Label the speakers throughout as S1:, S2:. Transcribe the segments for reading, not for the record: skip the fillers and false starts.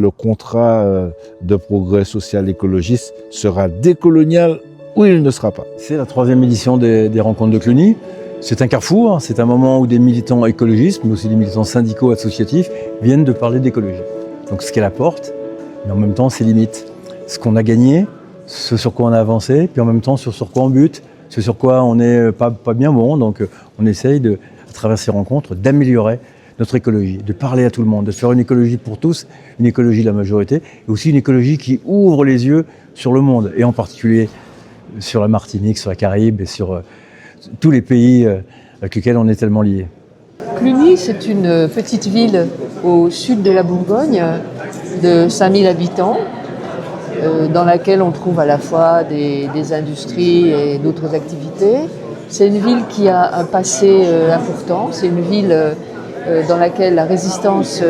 S1: le contrat de progrès social écologiste sera décolonial ou il ne sera pas.
S2: C'est la 3e édition des rencontres de Cluny. C'est un carrefour, c'est un moment où des militants écologistes, mais aussi des militants syndicaux associatifs viennent de parler d'écologie. Donc ce qu'elle apporte, mais en même temps ses limites. Ce qu'on a gagné, ce sur quoi on a avancé, puis en même temps sur quoi on bute, ce sur quoi on n'est pas bien bon. Donc on essaye, à travers ces rencontres, d'améliorer notre écologie, de parler à tout le monde, de faire une écologie pour tous, une écologie de la majorité, et aussi une écologie qui ouvre les yeux sur le monde, et en particulier sur la Martinique, sur la Caraïbe et sur tous les pays avec lesquels on est tellement liés.
S3: Cluny, c'est une petite ville au sud de la Bourgogne de 5000 habitants, dans laquelle on trouve à la fois des industries et d'autres activités. C'est une ville qui a un passé important, c'est une ville dans laquelle la résistance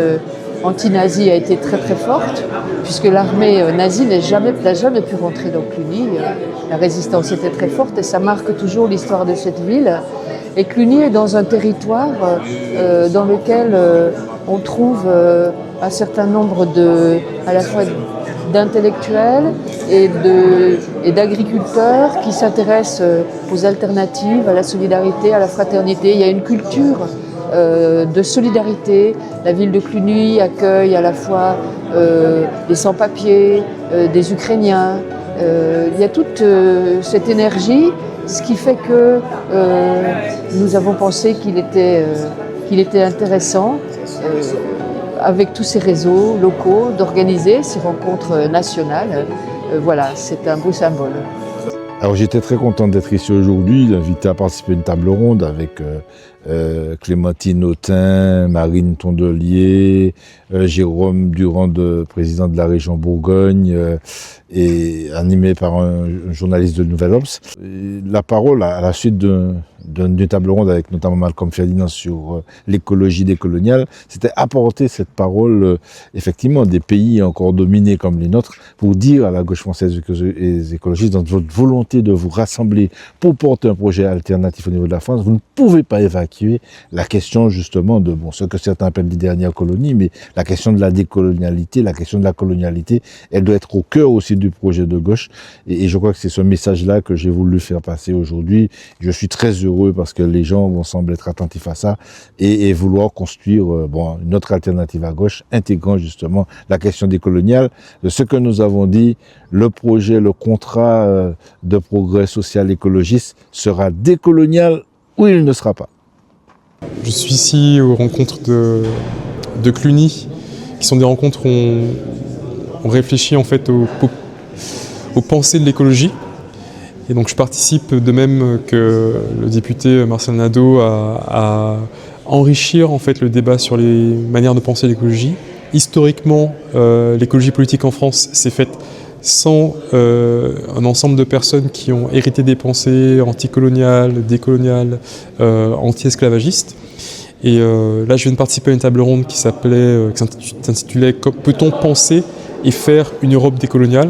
S3: anti-nazie a été très très forte, puisque l'armée nazie n'a jamais pu rentrer dans Cluny. La résistance était très forte et ça marque toujours l'histoire de cette ville. Et Cluny est dans un territoire dans lequel on trouve un certain nombre à la fois d'intellectuels et d'agriculteurs qui s'intéressent aux alternatives, à la solidarité, à la fraternité. Il y a une culture de solidarité. La ville de Cluny accueille à la fois des sans-papiers, des Ukrainiens. Il y a toute cette énergie, ce qui fait que nous avons pensé qu'il était intéressant, avec tous ces réseaux locaux, d'organiser ces rencontres nationales. Voilà, c'est un beau symbole.
S1: Alors j'étais très content d'être ici aujourd'hui, invité à participer à une table ronde avec Clémentine Autain, Marine Tondelier, Jérôme Durand, président de la région Bourgogne, et animé par un journaliste de Nouvelle Obs. La parole à la suite d'une table ronde avec notamment Malcolm Ferdinand sur l'écologie décoloniale, c'était apporter cette parole effectivement des pays encore dominés comme les nôtres pour dire à la gauche française et les écologistes, dans votre volonté de vous rassembler pour porter un projet alternatif au niveau de la France, vous ne pouvez pas évacuer la question justement de ce que certains appellent les dernières colonies, mais la question de la décolonialité, la question de la colonialité, elle doit être au cœur aussi du projet de gauche. Et je crois que c'est ce message-là que j'ai voulu faire passer aujourd'hui. Je suis très heureux parce que les gens vont sembler être attentifs à ça et vouloir construire une autre alternative à gauche, intégrant justement la question décoloniale. De ce que nous avons dit, le projet, le contrat de progrès social écologiste sera décolonial ou il ne sera pas.
S4: Je suis ici aux rencontres de Cluny, qui sont des rencontres où on réfléchit en fait aux pensées de l'écologie. Et donc je participe de même que le député Marcel Nadeau à enrichir en fait le débat sur les manières de penser l'écologie. Historiquement, l'écologie politique en France s'est faite sans un ensemble de personnes qui ont hérité des pensées anticoloniales, décoloniales, anti-esclavagistes. Et là, je viens de participer à une table ronde qui s'intitulait « Peut-on penser et faire une Europe décoloniale ?»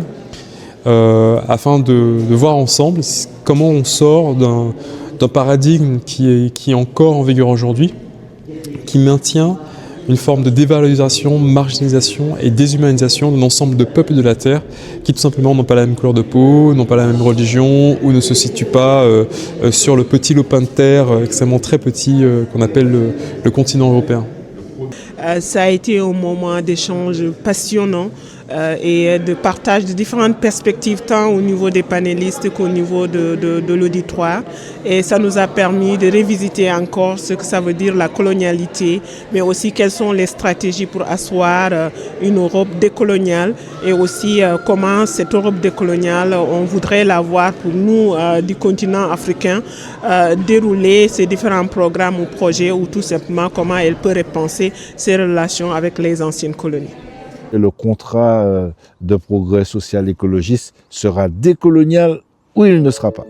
S4: afin de voir ensemble comment on sort d'un paradigme qui est encore en vigueur aujourd'hui, qui maintient une forme de dévalorisation, marginalisation et déshumanisation d'un ensemble de peuples de la Terre qui tout simplement n'ont pas la même couleur de peau, n'ont pas la même religion ou ne se situent pas sur le petit lopin de terre extrêmement très petit qu'on appelle le continent européen.
S5: Ça a été un moment d'échange passionnant et de partage de différentes perspectives, tant au niveau des panélistes qu'au niveau de l'auditoire. Et ça nous a permis de revisiter encore ce que ça veut dire la colonialité, mais aussi quelles sont les stratégies pour asseoir une Europe décoloniale et aussi comment cette Europe décoloniale, on voudrait la voir pour nous du continent africain, dérouler ces différents programmes ou projets ou tout simplement comment elle peut repenser ses relations avec les anciennes colonies.
S1: Le contrat de progrès social écologiste sera décolonial ou il ne sera pas.